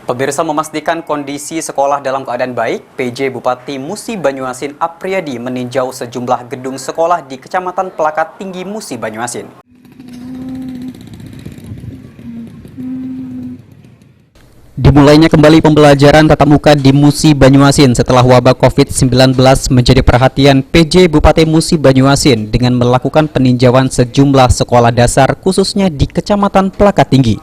Pemirsa, memastikan kondisi sekolah dalam keadaan baik, PJ Bupati Musi Banyuasin Apriyadi meninjau sejumlah gedung sekolah di Kecamatan Pelakat Tinggi Musi Banyuasin. Dimulainya kembali pembelajaran tatap muka di Musi Banyuasin setelah wabah COVID-19 menjadi perhatian PJ Bupati Musi Banyuasin dengan melakukan peninjauan sejumlah sekolah dasar khususnya di Kecamatan Pelakat Tinggi.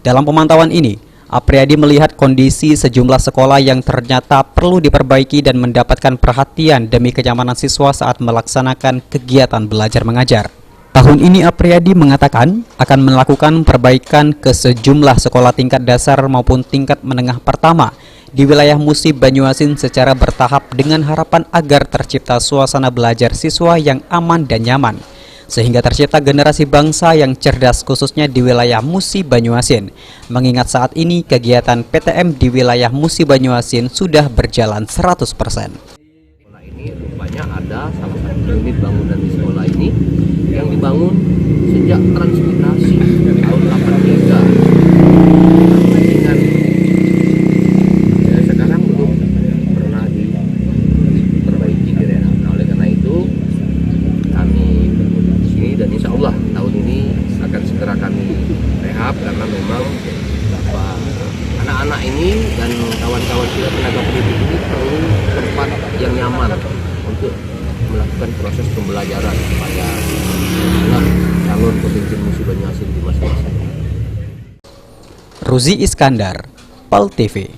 Dalam pemantauan ini, Apriyadi melihat kondisi sejumlah sekolah yang ternyata perlu diperbaiki dan mendapatkan perhatian demi kenyamanan siswa saat melaksanakan kegiatan belajar mengajar. Tahun ini Apriyadi mengatakan akan melakukan perbaikan ke sejumlah sekolah tingkat dasar maupun tingkat menengah pertama di wilayah Musi Banyuasin secara bertahap dengan harapan agar tercipta suasana belajar siswa yang aman dan nyaman, sehingga tercipta generasi bangsa yang cerdas khususnya di wilayah Musi Banyuasin. Mengingat saat ini kegiatan PTM di wilayah Musi Banyuasin sudah berjalan 100%. Sekolah ini rupanya ada salah satu unit bangunan di sekolah ini yang dibangun sejak transmigrasi tahun 83. Ya, sekarang belum pernah diperbaiki direhab. Nah, oleh karena itu kami di sini dan insya Allah tahun ini akan segera kami rehab karena memang anak-anak ini dan kawan-kawan kita tenaga pendidik ini perlu tempat yang nyaman untuk melakukan proses pembelajaran pada calon pemimpin Musi Banyuasin di masa-masa. Ruzi Iskandar, PAL TV.